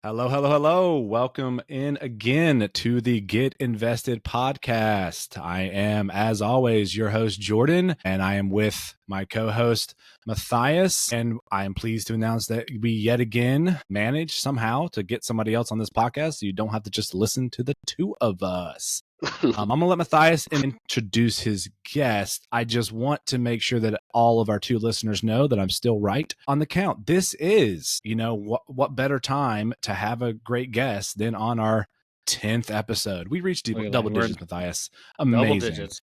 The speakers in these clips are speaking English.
Hello, hello, hello. Welcome in again to the Get Invested podcast. I am, as always, your host, Jordan, and I am with my co-host, Matthias. And I am pleased to announce that we yet again managed somehow to get somebody else on this podcast so you don't have to just listen to the two of us. I'm going to let Matthias introduce his guest. I just want to make sure that all of our two listeners know that I'm still right on the count. This is, what better time to have a great guest than on our 10th episode. We reached double digits, Matthias. Amazing. Double digits.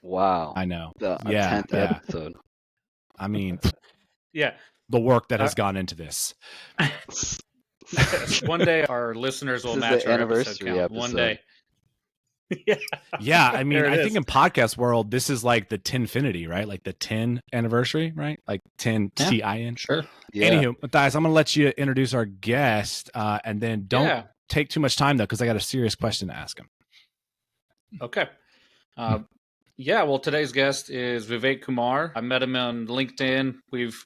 Wow. I know. A 10th episode. I mean, yeah, the work that has gone into this. One day our listeners will match our anniversary episode. One day. Yeah. I mean, I think in podcast world, this is like the 10finity, right? Like the 10 anniversary, right? Like 10 TIN. Sure. Yeah. Anywho, Matthias, I'm going to let you introduce our guest, and then don't take too much time though, because I got a serious question to ask him. Okay. Well, today's guest is Vivek Kumar. I met him on LinkedIn. We've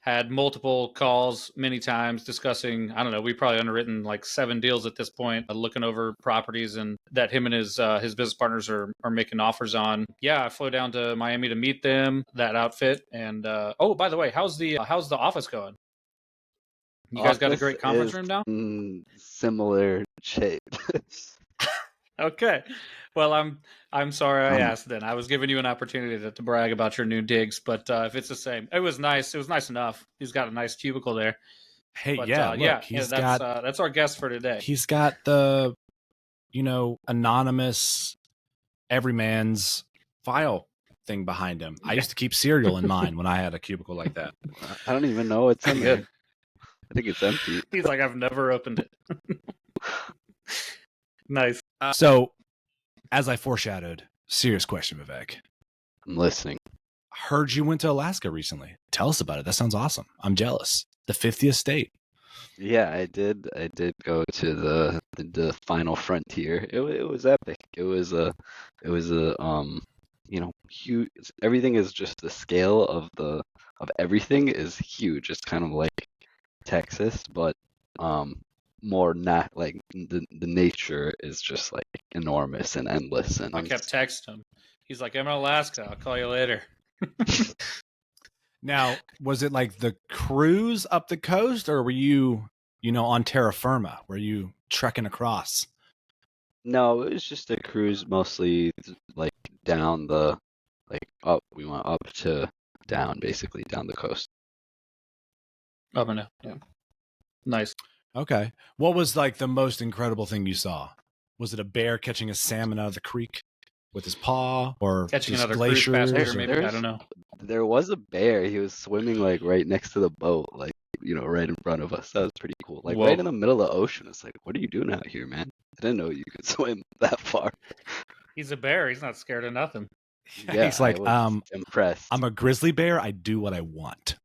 had multiple calls many times discussing, we've probably underwritten like 7 deals at this point, looking over properties and that him and his business partners are making offers on. Yeah, I flew down to Miami to meet them, that outfit. And by the way, how's the office going? You guys got a great conference room now? Similar shape. Okay. Well, I'm sorry I asked then. I was giving you an opportunity to brag about your new digs, but if it's the same, it was nice. It was nice enough. He's got a nice cubicle there. Hey, but, that's our guest for today. He's got the, anonymous everyman's file thing behind him. I used to keep cereal in mine when I had a cubicle like that. I don't even know what's in there. I think it's empty. He's like, I've never opened it. Nice. So, as I foreshadowed, serious question, Vivek. I'm listening. Heard you went to Alaska recently. Tell us about it. That sounds awesome. I'm jealous. The 50th state. Yeah, I did go to the final frontier. It was epic. It was a huge. Everything is just the scale of everything is huge. It's kind of like Texas, but more not like the nature is just like enormous and endless. And I kept texting him. He's like, I'm in Alaska. I'll call you later. Now, was it like the cruise up the coast, or were you, on terra firma? Were you trekking across? No, it was just a cruise, mostly like down up. We went up to down, basically down the coast. Oh, no. Yeah. Nice. Okay. What was like the most incredible thing you saw? Was it a bear catching a salmon out of the creek with his paw, or catching just another glaciers? Passenger, maybe? I don't know. There was a bear. He was swimming like right next to the boat, like right in front of us. That was pretty cool. Like right in the middle of the ocean. It's like, what are you doing out here, man? I didn't know you could swim that far. He's a bear. He's not scared of nothing. Yeah, he's like, impressed. I'm a grizzly bear. I do what I want.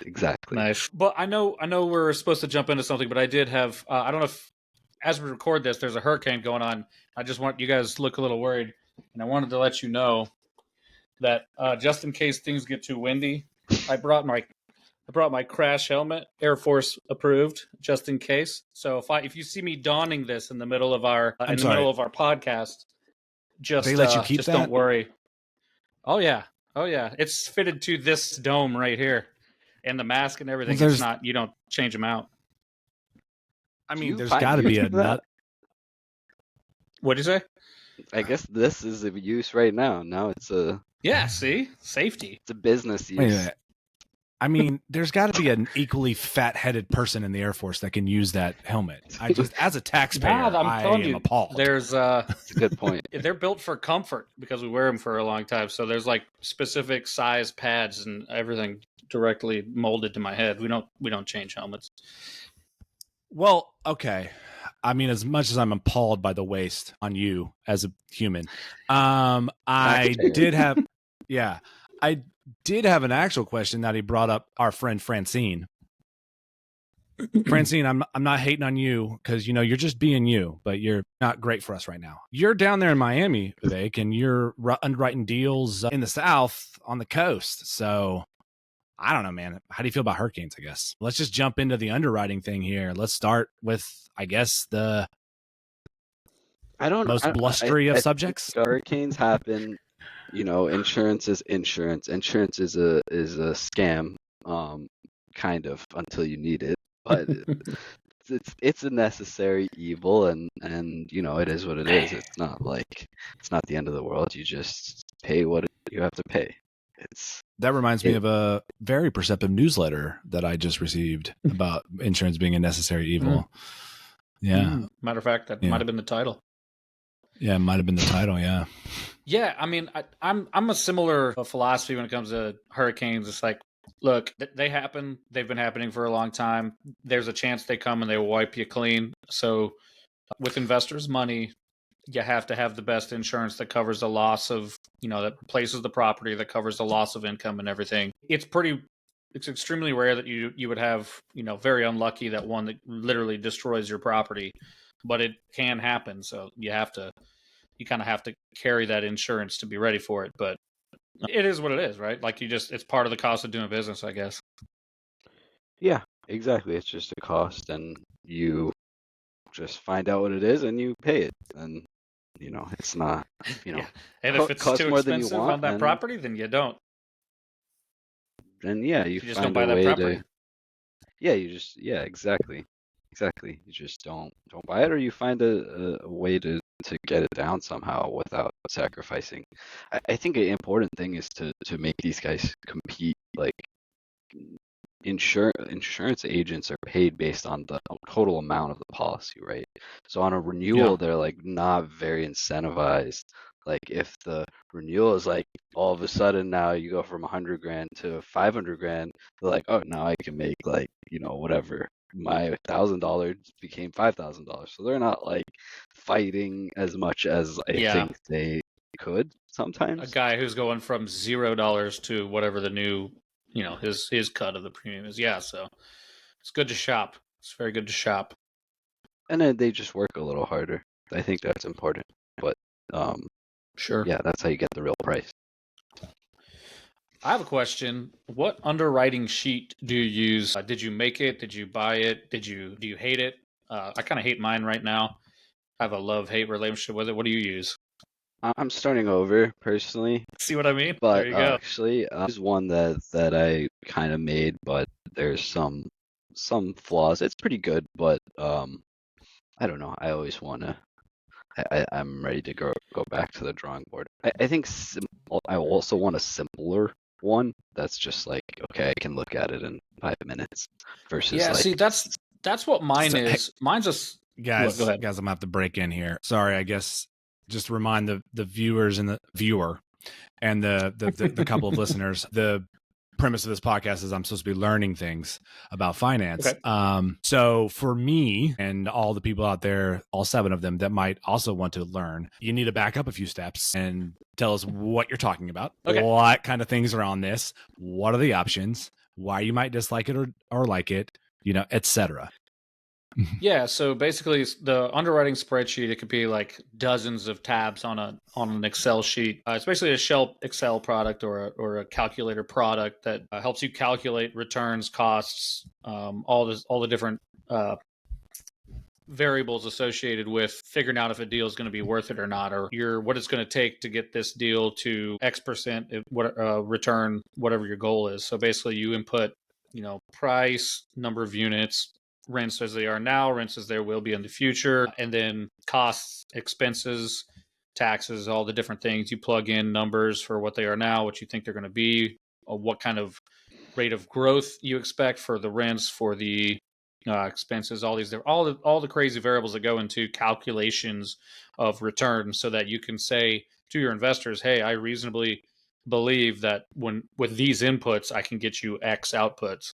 Exactly. Nice. But I know we're supposed to jump into something, but I did have I don't know if as we record this there's a hurricane going on. I just want you guys to look a little worried, and I wanted to let you know that just in case things get too windy, I brought my crash helmet, Air Force approved, just in case. So if you see me donning this in the middle of our middle of our podcast, just they let you keep just that? Don't worry. Oh yeah. It's fitted to this dome right here. And the mask and everything, it's not, you don't change them out. I mean, there's got to be a nut. What'd you say? I guess this is of use right now. Now it's a... Yeah, see? Safety. It's a business use. Wait a minute. I mean, there's got to be an equally fat-headed person in the Air Force that can use that helmet. I just, as a taxpayer, I am appalled. There's That's a good point. They're built for comfort because we wear them for a long time. So there's like specific size pads and everything directly molded to my head. We don't change helmets. Well, okay. I mean, as much as I'm appalled by the waste on you as a human, I did have an actual question that he brought up. Our friend Francine. Francine, I'm not hating on you because you're just being you, but you're not great for us right now. You're down there in Miami, Vivek, and you're underwriting deals in the South on the coast. So I don't know, man. How do you feel about hurricanes, I guess? Let's just jump into the underwriting thing here. Let's start with, I guess, the most blustery of I subjects. think hurricanes happen. Insurance is insurance. Insurance is a scam, kind of, until you need it. But it's a necessary evil, and it is what it is. It's not the end of the world. You just pay what you have to pay. That reminds me of a very perceptive newsletter that I just received about insurance being a necessary evil. Yeah. Matter of fact, that might have been the title. Yeah, it might have been the title. Yeah. Yeah, I mean, I'm a similar philosophy when it comes to hurricanes. It's like, look, they happen. They've been happening for a long time. There's a chance they come and they will wipe you clean. So with investors' money, you have to have the best insurance that covers the loss of, that replaces the property, that covers the loss of income and everything. It's extremely rare that you would have, very unlucky, that one that literally destroys your property, but it can happen. So you kind of have to carry that insurance to be ready for it. But it is what it is, right? Like it's part of the cost of doing business, I guess. Yeah, exactly. It's just a cost, and you just find out what it is and you pay it. And it's not, yeah. And if it's too expensive on that property, then you don't. Then you just don't buy that property. Exactly. You just don't buy it, or you find a way to get it down somehow without sacrificing. I think an important thing is to make these guys compete. Like, insurance agents are paid based on the total amount of the policy, right? So on a renewal, they're like not very incentivized. Like, if the renewal is like all of a sudden now you go from 100 grand to 500 grand, they're like, oh, now I can make like, whatever. My $1,000 became $5,000. So they're not like fighting as much as I think they could sometimes. A guy who's going from $0 to whatever the new, his cut of the premium is. Yeah, so it's good to shop. It's very good to shop. And then they just work a little harder. I think that's important. But sure. Yeah, that's how you get the real price. I have a question. What underwriting sheet do you use? Did you make it? Did you buy it? Do you hate it? I kind of hate mine right now. I have a love-hate relationship with it. What do you use? I'm starting over personally. See what I mean? But there you go. Actually, there's one that I kind of made, but there's some flaws. It's pretty good, but I don't know. I always want to. I'm ready to go back to the drawing board. I think I also want a simpler one that's just like, okay, I can look at it in 5 minutes versus see, that's what mine is. Mine's just guys. Go ahead. Guys, I'm gonna have to break in here. Sorry, I guess just remind the viewers and the viewer and the couple of listeners, the premise of this podcast is I'm supposed to be learning things about finance. Okay. So for me and all the people out there, all 7 of them that might also want to learn, you need to back up a few steps and tell us what you're talking about. Okay. What kind of things are on this? What are the options? Why you might dislike it or like it, etc. Yeah, so basically the underwriting spreadsheet, it could be like dozens of tabs on an Excel sheet. It's basically a shell Excel product or a calculator product that helps you calculate returns, costs, all the different variables associated with figuring out if a deal is going to be worth it or not, or what it's going to take to get this deal to X% return, whatever your goal is. So basically you input, price, number of units, rents as they are now, rents as there will be in the future, and then costs, expenses, taxes, all the different things. You plug in numbers for what they are now, what you think they're going to be, what kind of rate of growth you expect for the rents, for the expenses, all the crazy variables that go into calculations of return, so that you can say to your investors, hey, I reasonably believe that with these inputs, I can get you X outputs.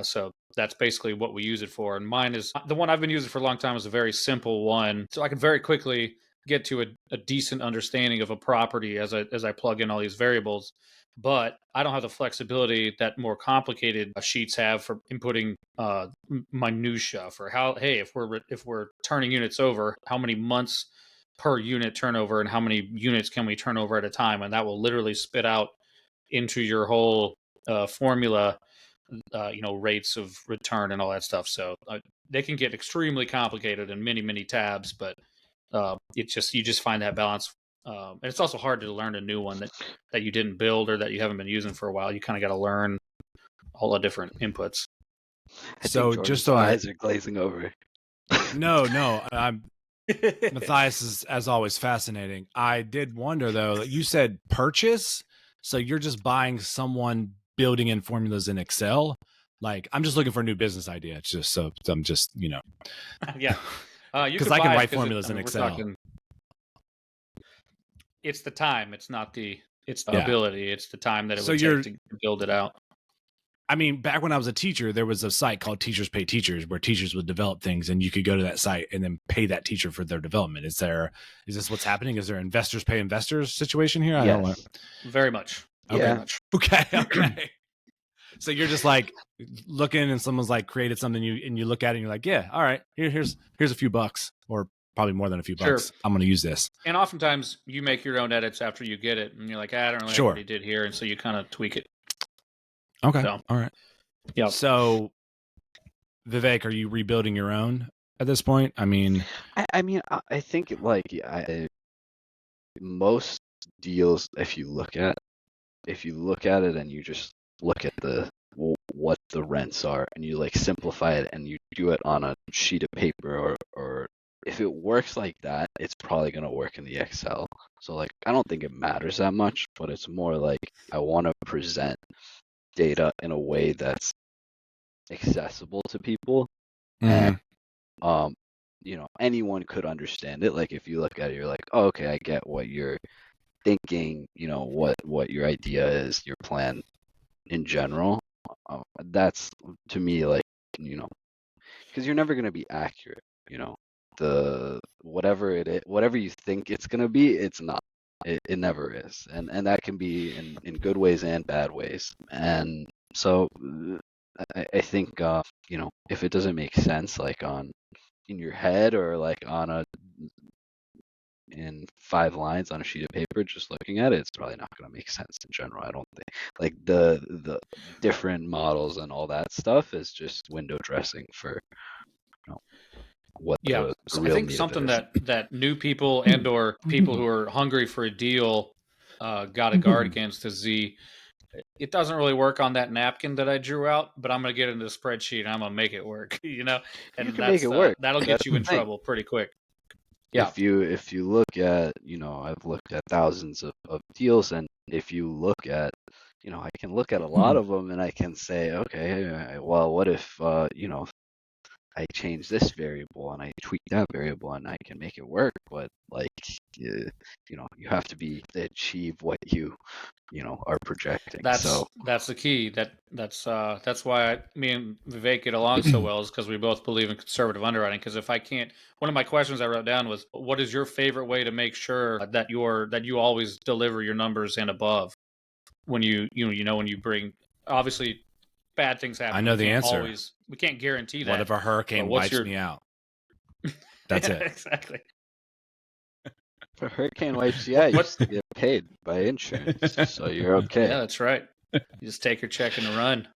So that's basically what we use it for. And mine is the one I've been using for a long time, is a very simple one. So I can very quickly get to a decent understanding of a property as I plug in all these variables. But I don't have the flexibility that more complicated sheets have for inputting minutia for if we're turning units over, how many months per unit turnover and how many units can we turn over at a time. And that will literally spit out into your whole formula, rates of return and all that stuff. So they can get extremely complicated in many, many tabs, but you just find that balance. And it's also hard to learn a new one that you didn't build or that you haven't been using for a while. You kind of got to learn all the different inputs. I So think just Jordan's eyes are glazing over. No, Matthias is, as always, fascinating. I did wonder, though, you said purchase. So you're just buying someone building in formulas in Excel. Like, I'm just looking for a new business idea. It's just so I'm just, Yeah. because I can write formulas in Excel. It's the time. It's not it's the Yeah. ability. It's the time that it So would take to build it out. I mean, back when I was a teacher, there was a site called Teachers Pay Teachers where teachers would develop things and you could go to that site and then pay that teacher for their development. Is this what's happening? Is there investors pay investors situation here? I don't know. Very much. Okay. Very much. Okay. So you're just like looking and someone's like created something and you look at it and you're like, yeah, all right, here's a few bucks, or probably more than a few bucks. Sure. I'm going to use this. And oftentimes you make your own edits after you get it and you're like, I don't really like what he did here. And so you kind of tweak it. Okay. So, all right. Yeah. So, Vivek, are you rebuilding your own at this point? I mean, I think most deals, if you look at it and you just look at what the rents are and you like simplify it and you do it on a sheet of paper or if it works like that, it's probably going to work in the Excel. So like, I don't think it matters that much, but it's more like I want to present data in a way that's accessible to people. And anyone could understand it. Like if you look at it, you're like, oh, okay, I get what you're thinking, what your idea is, your plan in general. That's to me like, because you're never going to be accurate, the whatever you think it's going to be, it's not. It never is, and that can be in good ways and bad ways. And so I think if it doesn't make sense like in your head or like in 5 lines on a sheet of paper, just looking at it, it's probably not going to make sense in general. I don't think like the different models and all that stuff is just window dressing for what the so real I think something that new people and or people who are hungry for a deal got to guard against is it doesn't really work on that napkin that I drew out, but I'm going to get into the spreadsheet and I'm going to make it work, and you can make it work. That'll get you in trouble pretty quick. Yeah. If you look at, I've looked at thousands of deals, and if you look at, I can look at a lot of them and I can say, okay, well, what if, I change this variable and I tweak that variable and I can make it work, but like, you have to achieve what you are projecting. That's the key. That's why me and Vivek get along so well, is because we both believe in conservative underwriting. Because if I can't, one of my questions I wrote down was, what is your favorite way to make sure that you always deliver your numbers and above when when you bring, obviously bad things happen. I know the answer. We can't guarantee that. What if a hurricane wipes me out? That's it. Exactly. If a hurricane wipes you out, you still get paid by insurance, so you're okay. Yeah, that's right. You just take your check and run.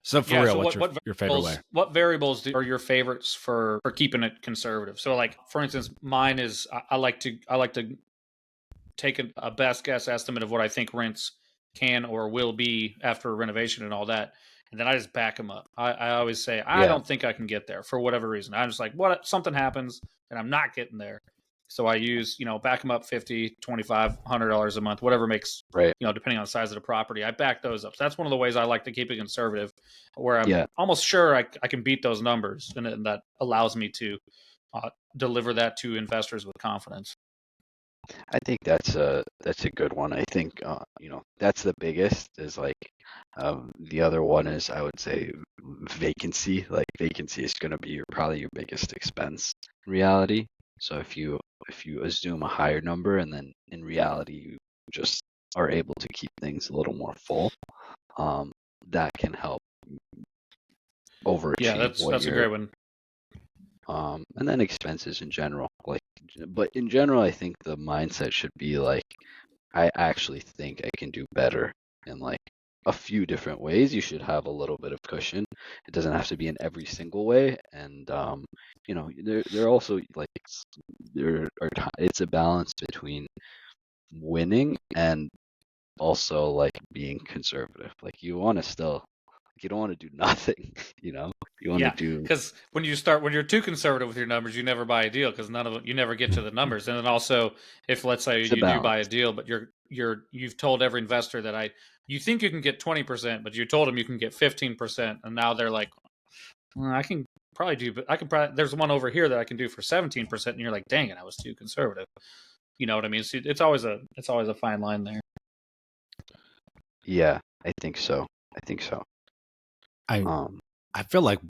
So for real, what's your favorite way? What variables are your favorites for keeping it conservative? So like, for instance, mine is I like to take a best guess estimate of what I think rents can or will be after a renovation and all that. And then I just back them up. I always say, I don't think I can get there for whatever reason. I'm just like, something happens and I'm not getting there. So I use, back them up $50, $25, $100 a month, whatever makes, depending on the size of the property, I back those up. So that's one of the ways I like to keep it conservative, where I'm almost sure I can beat those numbers. And that allows me to deliver that to investors with confidence. I think that's a good one. I think that's the biggest, is like the other one is, I would say, vacancy. Like vacancy is going to be probably your biggest expense in reality. So if you assume a higher number and then in reality you just are able to keep things a little more full, that can help overachieve. Yeah, that's a great one. And then expenses in general, but in general, I think the mindset should be like, I actually think I can do better in like a few different ways. You should have a little bit of cushion. It doesn't have to be in every single way. And there also like it's a balance between winning and also like being conservative. Like you want to still, you don't want to do nothing. You want to do. Because when you're too conservative with your numbers, you never buy a deal because you never get to the numbers. And then also, if let's say It's a you do buy a balance. deal, but you've told every investor that you think you can get 20%, but you told them you can get 15%, and now they're like, well, I can probably do, but there's one over here that I can do for 17%, and you're like, dang it, I was too conservative. You know what I mean? So it's always a fine line there. Yeah, I think so. I feel like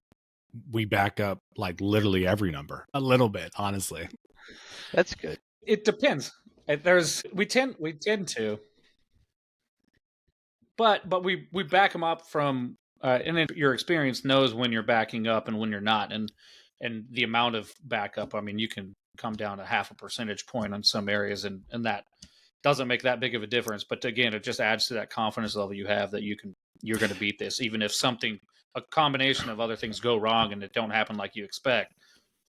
we back up like literally every number a little bit, honestly. That's good. It depends. We tend to, but we back them up from and then your experience knows when you're backing up and when you're not, and the amount of backup. I mean, you can come down to half a percentage point on some areas, and that doesn't make that big of a difference. But again, it just adds to that confidence level you have that you're going to beat this, even if a combination of other things go wrong and it don't happen like you expect.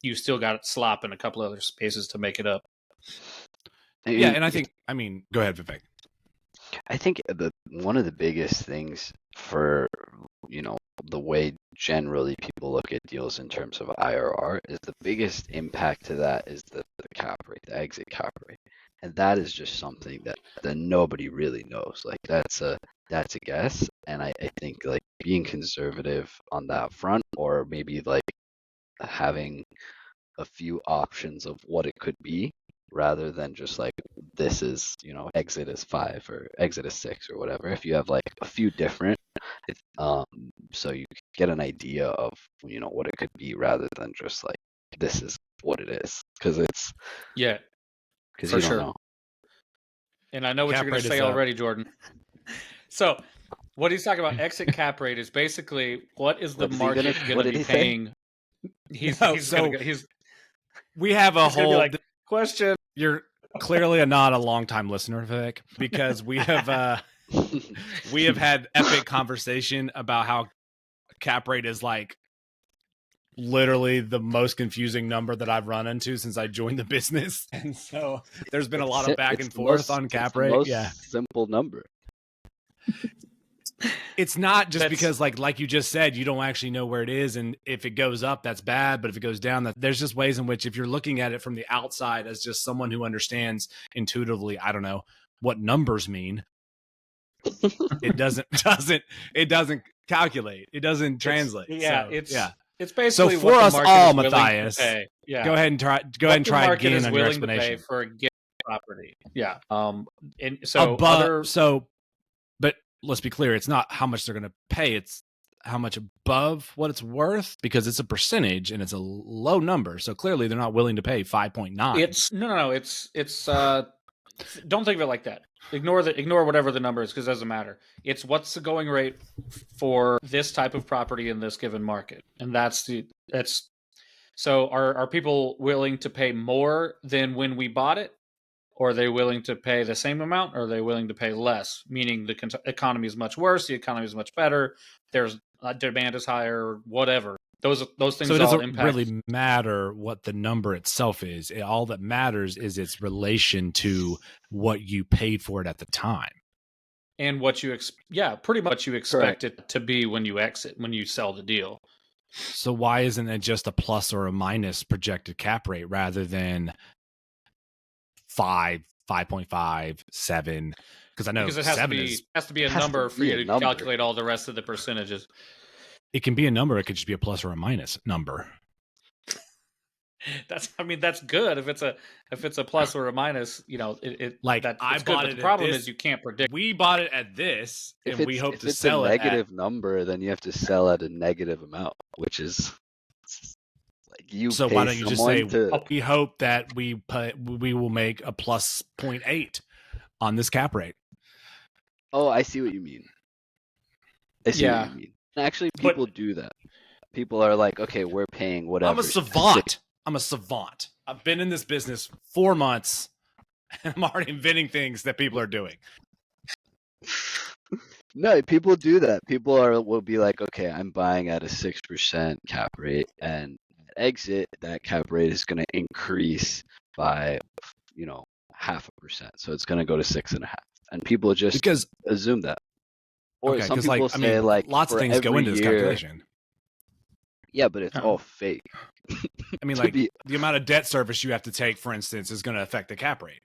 You still got it slop in a couple other spaces to make it up. Yeah, and I think, go ahead, Vivek. I think one of the biggest things for the way generally people look at deals in terms of IRR is the biggest impact to that is the cap rate, the exit cap rate, and that is just something that nobody really knows. Like that's a guess, and I think like being conservative on that front, or maybe like having a few options of what it could be rather than just like this is exit is 5 or exit is 6 or whatever. If you have like a few different so you get an idea of what it could be rather than just like this is what it is, because you don't know. And I know what you're going to say already, Jordan. So what he's talking about, exit cap rate, is basically what is the market going to be paying? We have a whole question. You're clearly not a long-time listener, Vivek, because we have had epic conversation about how cap rate is like literally the most confusing number that I've run into since I joined the business, and so there's been a lot of back and forth on cap rate. It's the most simple number. It's not just because like you just said, you don't actually know where it is, and if it goes up, that's bad, but if it goes down, there's just ways in which, if you're looking at it from the outside as just someone who understands intuitively, I don't know what numbers mean, it doesn't calculate, it doesn't translate. It's basically so for us all, Matthias. Yeah, go ahead and try again on your explanation for a given property. Yeah, and so but let's be clear, it's not how much they're going to pay, it's how much above what it's worth, because it's a percentage and it's a low number. So clearly they're not willing to pay 5.9. It's no. It's don't think of it like that. Ignore whatever the number is, because it doesn't matter. It's what's the going rate for this type of property in this given market, and that's so are people willing to pay more than when we bought it? Or are they willing to pay the same amount? Or are they willing to pay less? Meaning the economy is much worse, the economy is much better, there's demand is higher, whatever. Those things. So it doesn't really matter what the number itself is. All that matters is its relation to what you paid for it at the time, and what you pretty much you expect it to be when you sell the deal. So why isn't it just a plus or a minus projected cap rate rather than 5, 5.5, 7? Because I know because it has to be a number for you to calculate all the rest of the percentages. It can be a number. It could just be a plus or a minus number. That's good if it's a plus or a minus. I bought it. The problem is you can't predict. We bought it at this, and we hope to sell it. If it's a negative number, then you have to sell at a negative amount, which is like you. So why don't you just say we hope that we will make a plus 0.8 on this cap rate? Oh, I see what you mean. What you mean. Actually, people do that. People are like, okay, we're paying whatever. I'm a savant. I've been in this business 4 months. I'm already inventing things that people are doing. No, people do that. Will be like, okay, I'm buying at a 6% cap rate, and at exit, that cap rate is going to increase by, 0.5%. So it's going to go to 6.5, and people just Because assume that. Or okay, some because like people I say mean, like lots of for things go every into this year. calculation. Yeah, but it's Oh. all fake. I mean, To like be- the amount of debt service you have to take, for instance, is going to affect the cap rate.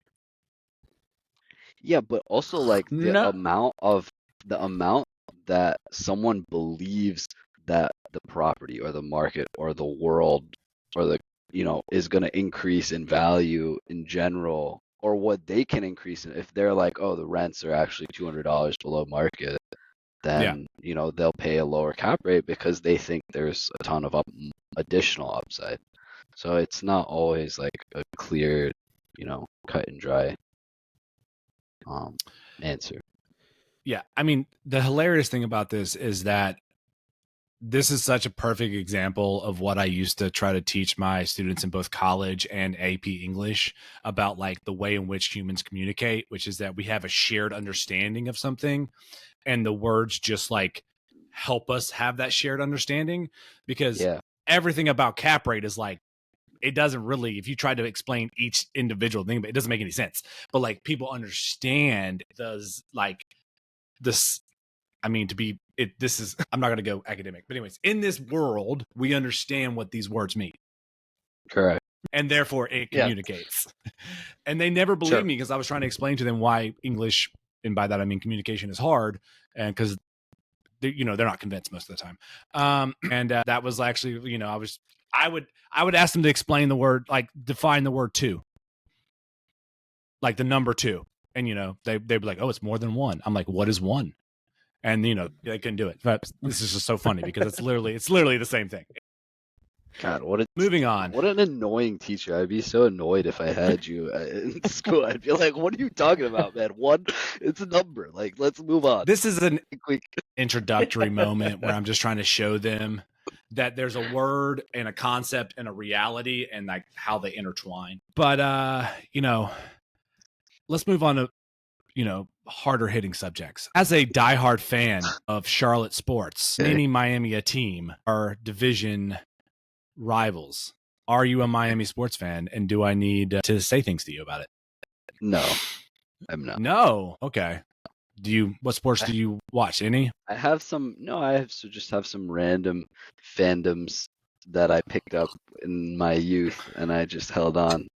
Yeah, but also like the No. amount that someone believes that the property or the market or the world or the is going to increase in value in general, or what they can increase in. If they're like, oh, the rents are actually $200 below market, then they'll pay a lower cap rate because they think there's a ton of additional upside. So it's not always like a clear, cut and dry answer. Yeah, I mean, the hilarious thing about this is that this is such a perfect example of what I used to try to teach my students in both college and AP English about, like, the way in which humans communicate, which is that we have a shared understanding of something, and the words just like help us have that shared understanding, because everything about cap rate is like, it doesn't really, if you try to explain each individual thing, but it doesn't make any sense. But like people understand does like this. I mean, this is, I'm not going to go academic, but anyways, in this world, we understand what these words mean. Correct. And therefore it communicates. And they never believed me because I was trying to explain to them why English, and by that I mean communication, is hard. And because they're not convinced most of the time. And that was actually, I would ask them to explain the word, like define the word two, like the number two. And, they'd be like, oh, it's more than one. I'm like, what is one? And, they couldn't do it. But this is just so funny because it's literally the same thing. God, moving on. What an annoying teacher. I'd be so annoyed if I had you in school. I'd be like, what are you talking about, man? One, it's a number. Like, let's move on. This is an introductory moment where I'm just trying to show them that there's a word and a concept and a reality and like how they intertwine. But, let's move on to, harder hitting subjects. As a diehard fan of Charlotte sports, any Miami team are division rivals. Are you a Miami sports fan, and do I need to say things to you about it? No, I'm not. No. Okay. What sports do you watch? Any? I have some random fandoms that I picked up in my youth and I just held on,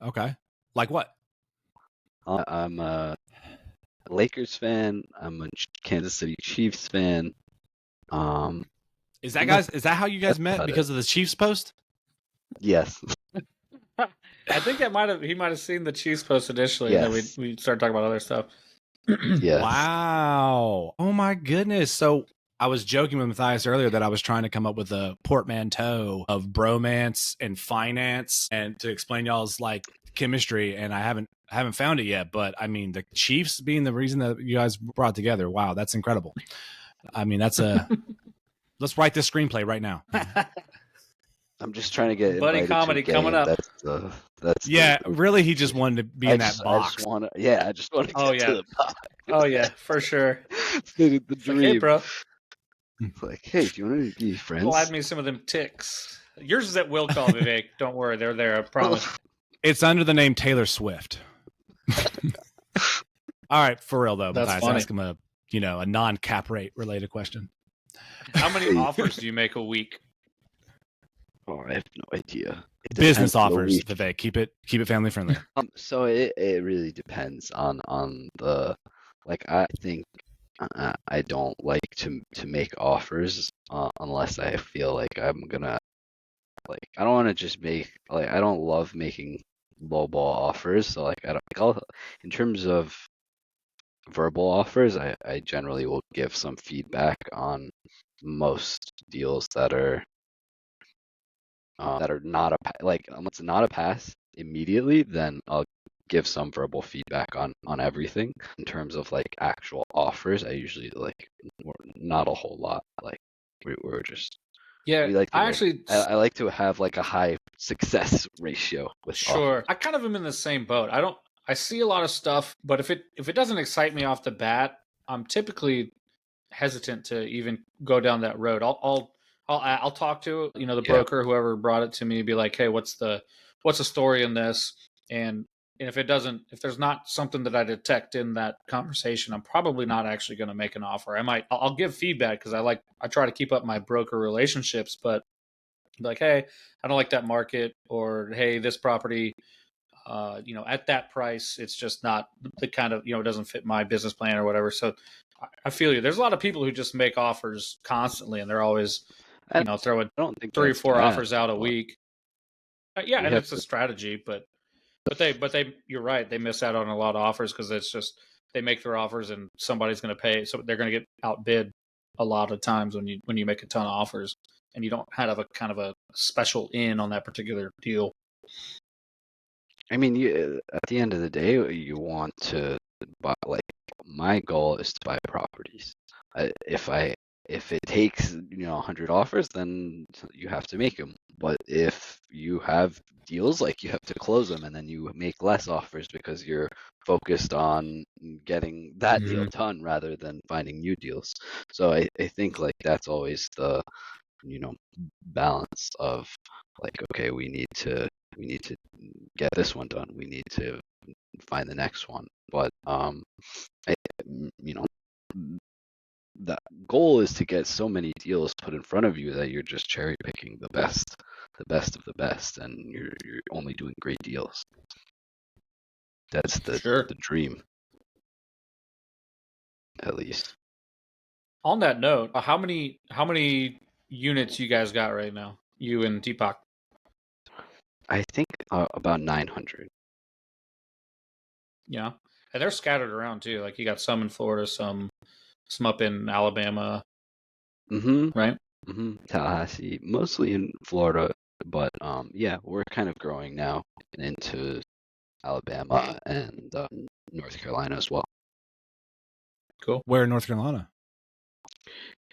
Okay. Like what? I'm a Lakers fan. I'm a Kansas City Chiefs fan. Is that how you guys met? Because of the Chiefs post? Yes. I think he might have seen the Chiefs post initially, and then we started talking about other stuff. Yes. Wow. Oh my goodness. So I was joking with Matthias earlier that I was trying to come up with a portmanteau of bromance and finance and to explain y'all's like chemistry, and I haven't found it yet. But I mean, the Chiefs being the reason that you guys brought together. Wow, that's incredible. I mean, let's write this screenplay right now. I'm just trying to get buddy comedy coming up. Really, he just wanted to be in that box. I just want to get to the box. Oh yeah, for sure. the dream, like, hey, bro. It's like, hey, do you want to be friends? Well, add me some of them ticks. Yours is at will call, Vivek. Don't worry, they're there. I promise. It's under the name Taylor Swift. All right, for real though, That's Matthias, funny. ask him a non-cap rate related question. How many offers do you make a week? Oh, I have no idea. Business offers, Vivek. Keep it family friendly. So it really depends on the, like, I think I don't like to make offers unless I feel like I'm gonna, like, I don't want to just make, like, I don't love making lowball offers. So like in terms of verbal offers, I generally will give some feedback on most deals that are not unless it's not a pass immediately, then I'll give some verbal feedback on everything. In terms of like actual offers, I usually not a whole lot. Like we're just I like to have like a high success ratio with Sure. offers. I kind of am in the same boat. I see a lot of stuff, but if it doesn't excite me off the bat, I'm typically hesitant to even go down that road. I'll talk to the Yeah. broker, whoever brought it to me, be like, hey, what's the story in this? And if if there's not something that I detect in that conversation, I'm probably not actually going to make an offer. I'll give feedback because I try to keep up my broker relationships, but like, hey, I don't like that market, or hey, this property, at that price, it's just not the kind of, it doesn't fit my business plan or whatever. So I feel you. There's a lot of people who just make offers constantly, and they're always, And throwing I don't think 3 or that's 4 bad, offers out a but week. Yeah, we and have it's a to. strategy, but you're right. They miss out on a lot of offers because it's just they make their offers and somebody's going to pay, so they're going to get outbid a lot of times when you make a ton of offers and you don't have a kind of a special in on that particular deal. I mean, at the end of the day, you want to buy. Like, my goal is to buy properties. If it takes 100 offers, then you have to make them. But if you have deals, like, you have to close them, and then you make less offers because you're focused on getting that deal done rather than finding new deals. So I think, like, that's always the balance of, like, okay, we need to get this one done. We need to find the next one. But I, you know, the goal is to get so many deals put in front of you that you're just cherry picking the best of the best, and you're only doing great deals. That's the Sure. dream, at least. On that note, how many units you guys got right now? You and Deepak? I think about 900. Yeah, and they're scattered around too. Like you got some in Florida, some up in Alabama, Mm-hmm. right? Mm-hmm. Tallahassee, mostly in Florida, but yeah, we're kind of growing now into Alabama and North Carolina as well. Cool. Where in North Carolina?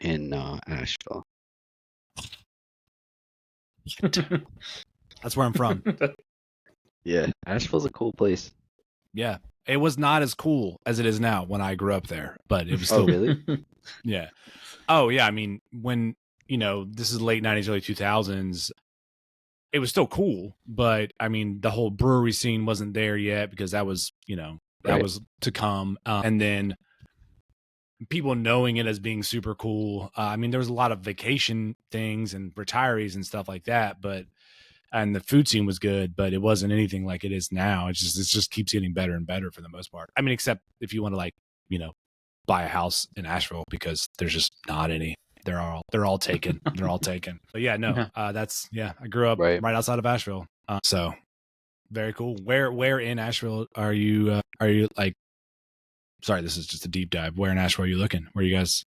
In Asheville. That's where I'm from. Yeah, Asheville's a cool place. Yeah. It was not as cool as it is now when I grew up there, but it was Oh, still really? yeah. Oh, yeah. I mean, when, this is late 90s, early 2000s, it was still cool, but I mean, the whole brewery scene wasn't there yet because that was, that Right. was to come. And then people knowing it as being super cool. I mean, there was a lot of vacation things and retirees and stuff like that, and the food scene was good, but it wasn't anything like it is now. It just keeps getting better and better for the most part. I mean, except if you want to, like, buy a house in Asheville, because there's just not any. They're all taken. They're all taken. But yeah, no, that's I grew up Right. right outside of Asheville, so very cool. Where in Asheville are you? Are you like? Sorry, this is just a deep dive. Where in Asheville are you looking? What are you guys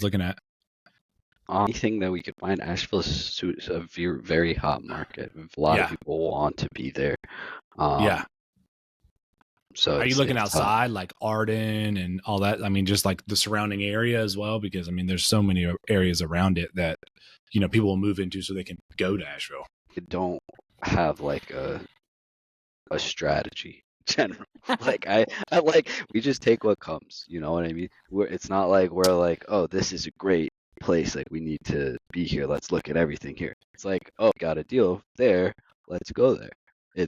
looking at? Anything that we could find. Asheville is a very hot market. A lot of people want to be there. Yeah. So are you looking it's outside, like Arden and all that? I mean, just like the surrounding area as well, because I mean, there's so many areas around it that people will move into so they can go to Asheville. You don't have like a strategy in general. Like I like, we just take what comes. You know what I mean? It's not like we're like, oh, this is a great place, like we need to be here. Let's look at everything here. It's like, oh, got a deal there. Let's go there. We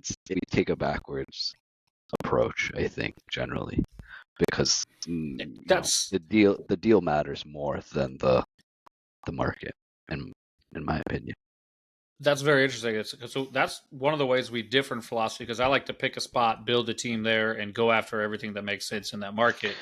take a backwards approach, I think, generally, because the deal matters more than the market, in my opinion. That's very interesting. So that's one of the ways we differ in philosophy, because I like to pick a spot, build a team there, and go after everything that makes sense in that market.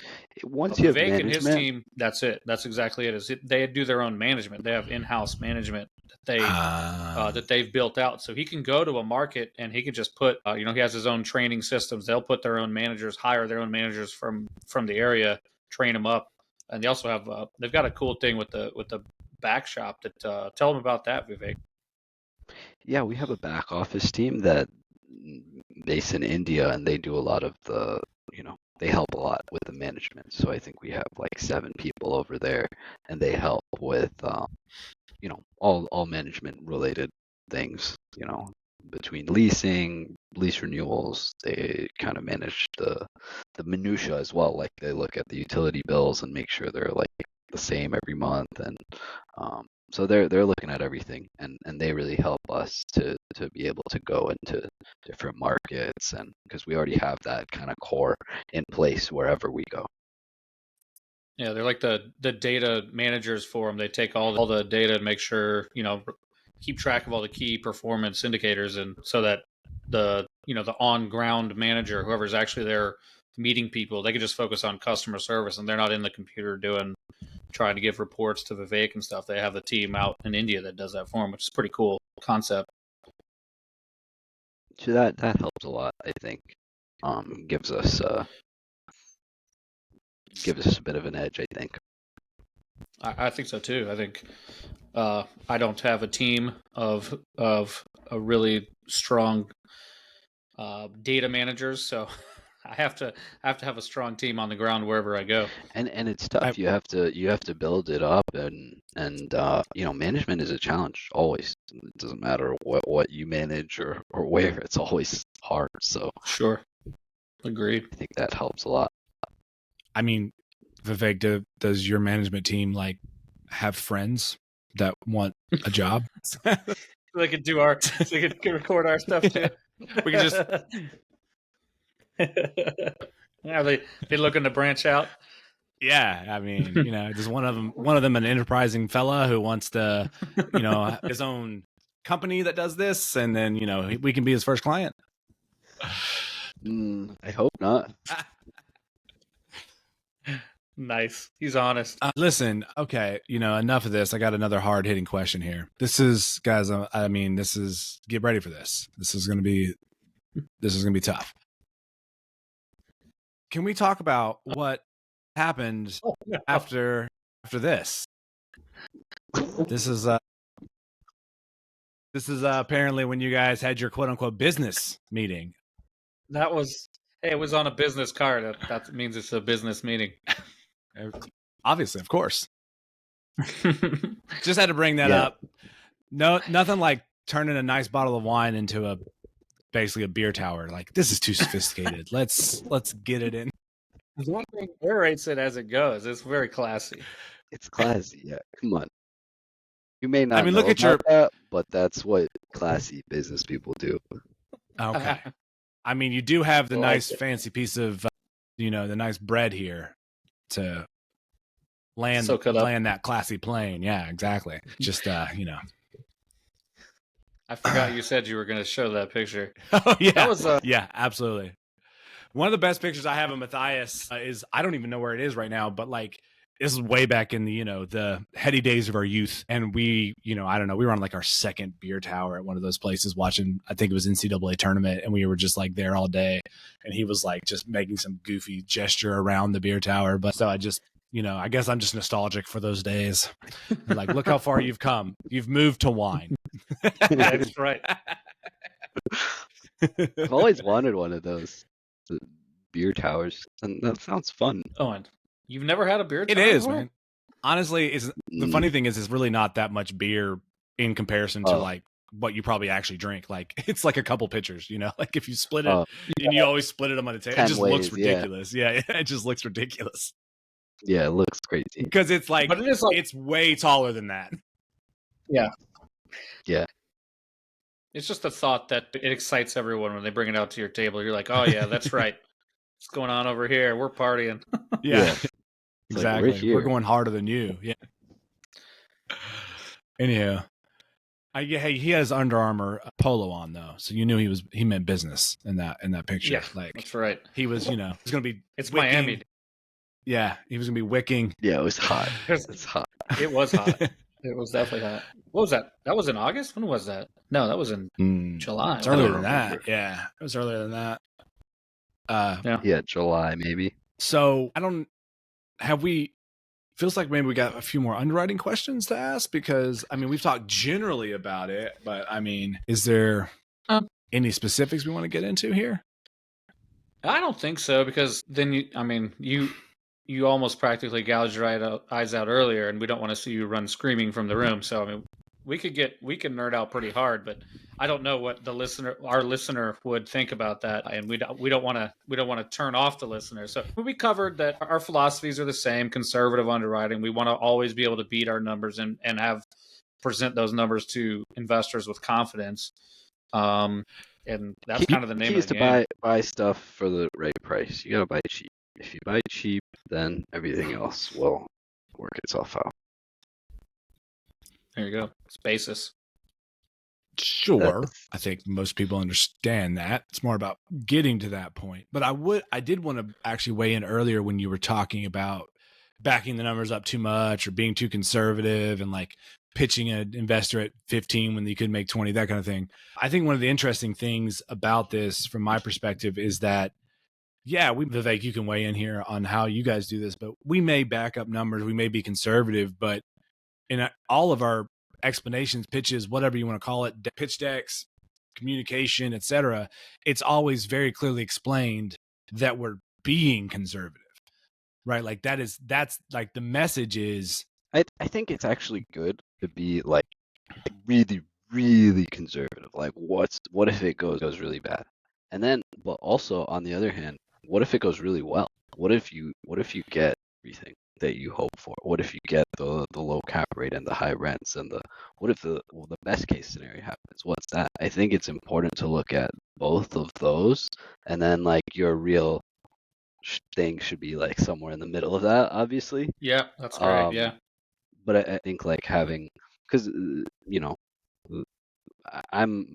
Once you have Vivek management, and his team, that's it. That's exactly it. They do their own management. They have in-house management that they've built out. So he can go to a market and he can just put, he has his own training systems. They'll put their own managers, hire their own managers from the area, train them up, and they also have they've got a cool thing with the back shop. That tell them about that, Vivek. Yeah, we have a back office team that based in India, and they do a lot of the, they help a lot with the management. So I think we have like 7 people over there, and they help with, all management related things, between leasing, lease renewals. They kind of manage the minutia as well. Like they look at the utility bills and make sure they're like the same every month, and so they're looking at everything, and they really help us to be able to go into different markets, and because we already have that kind of core in place wherever we go. Yeah, they're like the data managers for them. They take all the data and make sure, keep track of all the key performance indicators, and so that the on ground manager, whoever's actually there meeting people, they can just focus on customer service, and they're not in the computer trying to give reports to Vivek and stuff. They have the team out in India that does that for them, which is pretty cool concept. So that helps a lot, I think. Gives us a bit of an edge, I think. I think so too. I think I don't have a team of a really strong data managers, so I have to have a strong team on the ground wherever I go. And it's tough. You have to build it up, and management is a challenge always. It doesn't matter what you manage or where. It's always hard. So sure, agreed. I think that helps a lot. I mean, Vivek, does your management team like have friends that want a job? They could they could record our stuff too. We can just yeah, they looking to branch out. Yeah, I mean, there's one of them an enterprising fella who wants to, his own company that does this, and then we can be his first client. I hope not. Nice. He's honest. Listen, okay, enough of this. I got another hard-hitting question here. This is, guys, get ready for this. This is going to be tough. Can we talk about what happened after this? This is apparently when you guys had your quote-unquote business meeting. It was on a business card. That means it's a business meeting. Obviously, of course. Just had to bring that up. No, nothing like turning a nice bottle of wine into basically a beer tower. Like, this is too sophisticated. Let's get it in. One thing narrates it as it goes. It's very classy. It's classy, yeah. Come on. You may not look at that, but that's what classy business people do. Okay. You do have the nice fancy piece of, the nice bread here to land that classy plane. Yeah, exactly. Just, I forgot you said you were going to show that picture. Oh, yeah. That was yeah, absolutely. One of the best pictures I have of Matthias is, I don't even know where it is right now, but like, this is way back in the, the heady days of our youth. And we, I don't know, we were on like our second beer tower at one of those places watching, I think it was NCAA tournament. And we were just like there all day. And he was like just making some goofy gesture around the beer tower. But so I just, I guess I'm just nostalgic for those days. Like, look how far you've come. You've moved to wine. That's right. I've always wanted one of those beer towers, and that sounds fun. Oh, and you've never had a beer tower? It is, man. Honestly, the funny thing is, it's really not that much beer in comparison to like what you probably actually drink. Like, it's like a couple pitchers, like if you split it, and you always split it on the table, it just looks ridiculous. Yeah, it just looks ridiculous. Yeah, it looks crazy because it's like, but it's way taller than that. Yeah. It's just the thought that it excites everyone when they bring it out to your table. You're like, oh yeah, that's right. What's going on over here? We're partying. Yeah. Exactly. Like, we're going harder than you. Yeah. Anyhow, he has Under Armour polo on though, so you knew he meant business in that picture. Yeah, like that's right. He was, he's gonna be. It's wicking. Miami. Yeah, he was gonna be wicking. Yeah, it was hot. It's hot. It was hot. It was definitely hot. What was that? That was in August? When was that? No, that was in July. It's earlier than that. Yeah, it was earlier than that. Yeah, July maybe. So feels like maybe we got a few more underwriting questions to ask because we've talked generally about it, but is there any specifics we want to get into here? I don't think so because then you almost practically gouged your eyes out earlier, and we don't want to see you run screaming from the room. So we can nerd out pretty hard, but I don't know what our listener would think about that, and we don't want to turn off the listener. So we covered that our philosophies are the same: conservative underwriting. We want to always be able to beat our numbers and present those numbers to investors with confidence. And that's kind of the name Key of is the to game. buy stuff for the right price. You gotta buy cheap. If you buy cheap, then everything else will work itself out. There you go. It's basis. Sure. I think most people understand that. It's more about getting to that point. But I did want to actually weigh in earlier when you were talking about backing the numbers up too much or being too conservative and like pitching an investor at 15 when you could make 20, that kind of thing. I think one of the interesting things about this from my perspective is that, yeah, Vivek, you can weigh in here on how you guys do this, but we may back up numbers. We may be conservative, but in all of our explanations, pitches, whatever you want to call it, pitch decks, communication, etc., it's always very clearly explained that we're being conservative, right? Like that's like the message is. I think it's actually good to be like really, really conservative. Like what if it goes really bad? And then, but also on the other hand, what if it goes really well? What if you get everything that you hope for? What if you get the low cap rate and the high rents and what if the best case scenario happens? What's that? I think it's important to look at both of those, and then like your real thing should be like somewhere in the middle of that, obviously. Yeah, that's great. Yeah. But I think like having, because you know, I'm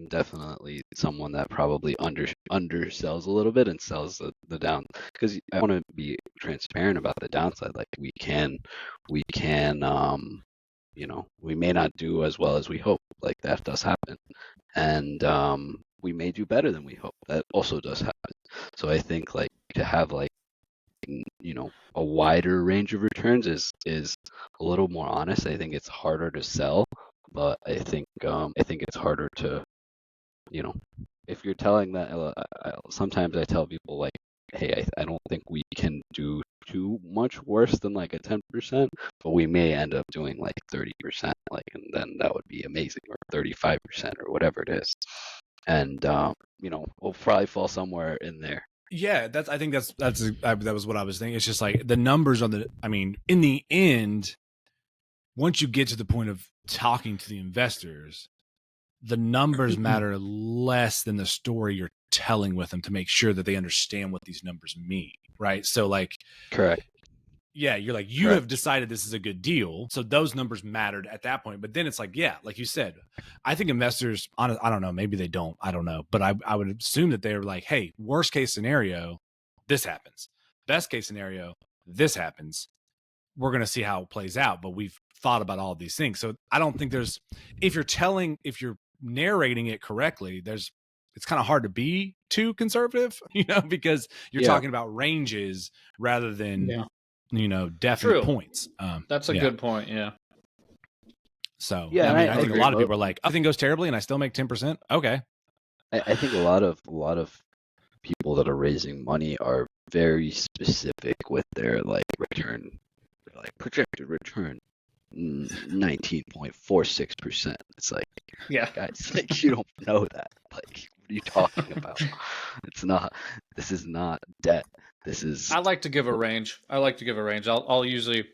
definitely someone that probably undersells a little bit and sells the down, because I want to be transparent about the downside. Like we can we may not do as well as we hope. Like that does happen, and we may do better than we hope. That also does happen. So I think like to have like a wider range of returns is a little more honest. I think it's harder to sell, but I think it's harder to, if you're telling that. Sometimes I tell people like, hey, I don't think we can do too much worse than like a 10%, but we may end up doing like 30%, like, and then that would be amazing, or 35% or whatever it is, and we'll probably fall somewhere in there. Yeah, I think that was what I was thinking. It's just like the numbers in the end, once you get to the point of talking to the investors, the numbers matter less than the story you're telling with them to make sure that they understand what these numbers mean, right? So like, correct. Yeah, you're like, you have decided this is a good deal. So those numbers mattered at that point. But then it's like, yeah, like you said, I think investors, I don't know, maybe they don't, I don't know. But I would assume that they're like, hey, worst case scenario, this happens. Best case scenario, this happens. We're going to see how it plays out. But we've thought about all of these things. So I don't think if you're narrating it correctly, it's kind of hard to be too conservative, because you're talking about ranges rather than definite points. That's a good point. Yeah. So I think a lot of people are like, everything goes terribly and I still make 10%. Okay. I think a lot of people that are raising money are very specific with their like return, like projected return 19.46%. It's like, yeah, guys, like you don't know that. Like, what are you talking about? This is not debt. I like to give a range. I'll usually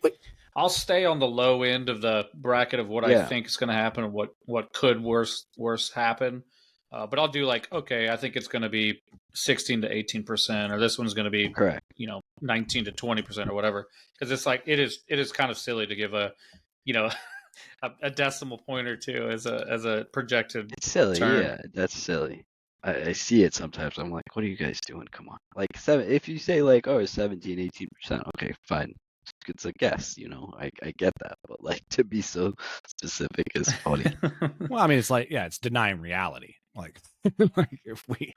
stay on the low end of the bracket of what I think is going to happen and what could worse happen. But I'll do like, okay, I think it's going to be 16 to 18%, or this one's going to be correct, 19 to 20% or whatever. Because it's like it is kind of silly to give a decimal point or two as a projected. It's silly, term. Yeah, that's silly. I see it sometimes. I'm like, what are you guys doing? Come on. Like if you say like, oh, 17, 18%, okay, fine. It's a guess, I get that. But like to be so specific is funny. Well, it's like, it's denying reality. Like if we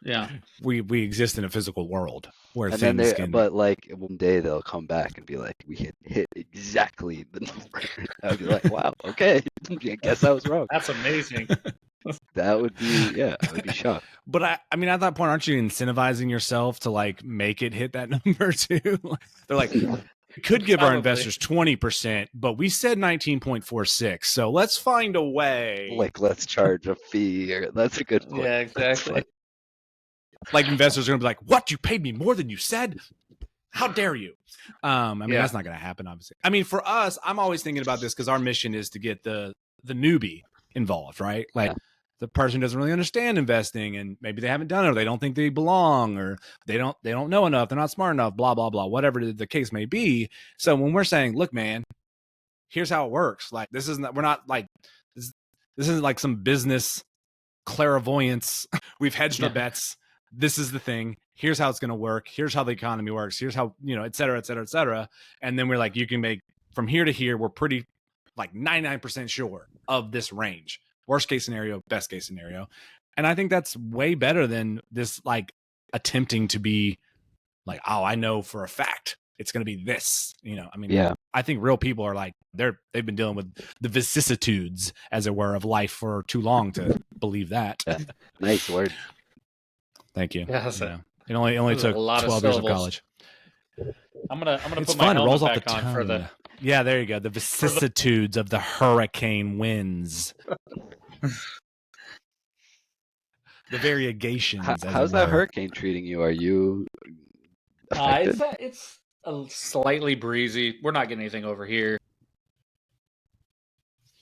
exist in a physical world where and things but like one day they'll come back and be like, we hit exactly the number. I'd be like, wow, okay, I guess I was wrong. That's amazing. That would be, I would be shocked. But at that point, aren't you incentivizing yourself to like make it hit that number too? They're like, We could give our Probably. investors 20%, but we said 19.46. So let's find a way. Like, let's charge a fee. Or that's a good point. Yeah, That's exactly. Like investors are going to be like, what? You paid me more than you said? How dare you? I mean, Yeah. that's not going to happen, obviously. I mean, for us, I'm always thinking about this because our mission is to get the newbie involved, right? Like the person doesn't really understand investing and maybe they haven't done it or they don't think they belong or they don't know enough. They're not smart enough, blah, blah, blah, whatever the case may be. So when we're saying, look, man, here's how it works. Like this isn't, we're not like, this isn't like some business clairvoyance. We've hedged our bets. This is the thing. Here's how it's going to work. Here's how the economy works. Here's how, et cetera, et cetera, et cetera. And then we're like, you can make from here to here. We're pretty like 99% sure of this range. Worst case scenario, best case scenario. And I think that's way better than this like attempting to be like, oh, I know for a fact it's going to be this, I mean, I think real people are like, they've been dealing with the vicissitudes, as it were, of life for too long to believe that. Yeah. Nice word. Thank you. Yeah, it only took a lot 12 of years of syllables. college. I'm gonna It's put my fun. It rolls helmet off the back on for tongue. the. Yeah, there you go. The vicissitudes of the hurricane winds. The variegations. How's that hurricane treating you? Are you affected? It's a slightly breezy. We're not getting anything over here.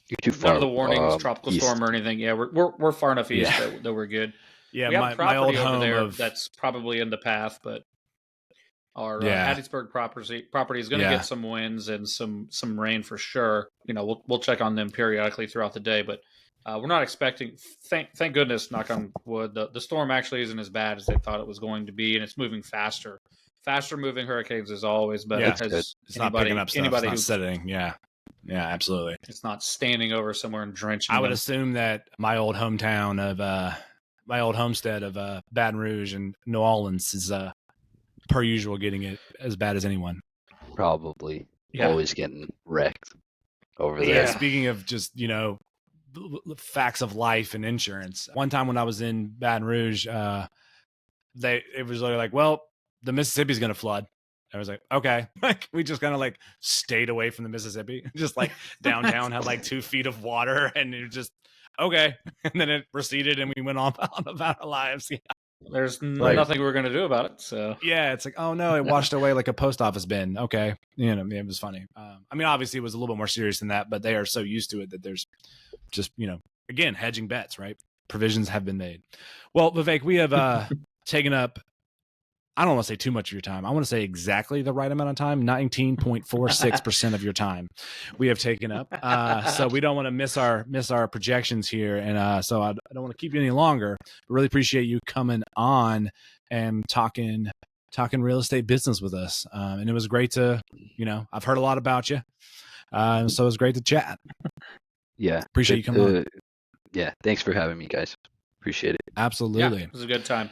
You're too far. None of the warnings, tropical east. storm or anything. Yeah, we're far enough east that we're good. Yeah, we have my property old over home there that's probably in the path, but our Hattiesburg property is going to get some winds and some rain for sure. We'll check on them periodically throughout the day, but we're not expecting. Thank goodness, knock on wood, the storm actually isn't as bad as they thought it was going to be, and it's moving faster. Faster moving hurricanes is always better. Yeah, because it's not picking up stuff. It's not setting. Yeah, absolutely. It's not standing over somewhere and drenching. I would assume that my old hometown of my old homestead of Baton Rouge and New Orleans is per usual getting it as bad as anyone. Probably. Always getting wrecked over there. Yeah, speaking of just, facts of life and insurance. One time when I was in Baton Rouge, it was like, well, the Mississippi's going to flood. I was like, okay. Like we just kind of like stayed away from the Mississippi. Just like downtown had like 2 feet of water and it just okay. And then it receded and we went on about our lives. Yeah. There's nothing we're going to do about it. So yeah, it's like, oh no, it washed away like a post office bin. Okay. It was funny. I mean, obviously it was a little bit more serious than that, but they are so used to it that there's just, again, hedging bets, right? Provisions have been made. Well, Vivek, we have taken up, I don't want to say too much of your time. I want to say exactly the right amount of time, 19.46% of your time we have taken up. So we don't want to miss our projections here. And so I don't want to keep you any longer. Really appreciate you coming on and talking real estate business with us. And it was great to, I've heard a lot about you. And so it was great to chat. Yeah. Appreciate you coming on. Yeah. Thanks for having me, guys. Appreciate it. Absolutely. Yeah, it was a good time.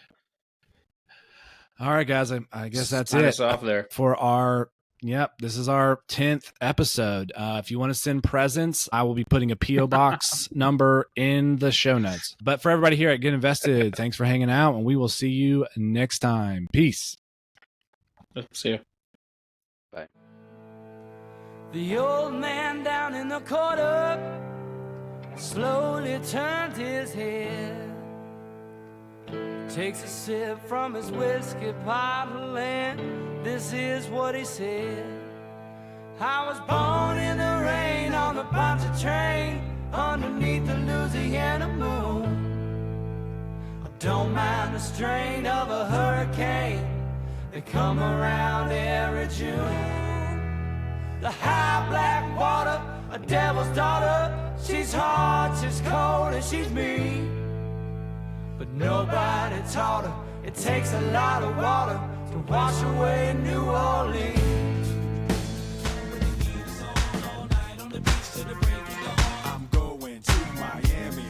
All right, guys. I guess that's Sign it us off there for our. Yep, this is our 10th episode. If you want to send presents, I will be putting a P.O. box number in the show notes. But for everybody here at Get Invested, thanks for hanging out, and we will see you next time. Peace. See you. Bye. The old man down in the corner slowly turned his head. Takes a sip from his whiskey bottle and this is what he said. I was born in the rain on the Poncha train underneath the Louisiana moon. I don't mind the strain of a hurricane. They come around every June. The high black water, a devil's daughter. She's hot, she's cold, and she's mean. But nobody taught her it takes a lot of water to wash away New Orleans. I'm going to Miami.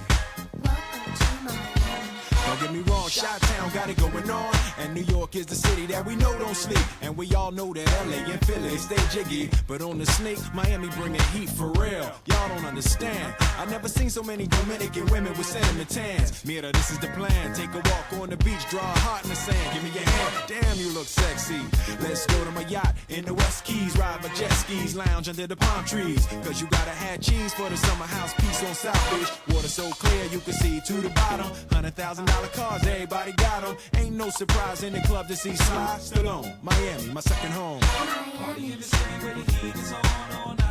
Welcome to Miami. Don't get me wrong. on. Chi-Town got it going on. And New York is the city that we know don't sleep. And we all know that LA and Philly stay jiggy. But on the sneak, Miami bringing heat for real. Y'all don't understand. I never seen so many Dominican women with cinnamon tans. Mira, this is the plan. Take a walk on the beach, draw a heart in the sand. Give me your hand. Damn, you look sexy. Let's go to my yacht in the West Keys. Ride my jet skis, lounge under the palm trees. Cause you gotta have cheese for the summer house piece on South Beach. Water so clear you can see to the bottom. $100,000 cars, everybody got them. Ain't no surprise in the club to see Sly Stallone. Miami, my second home. Party in the city where the heat is on all night.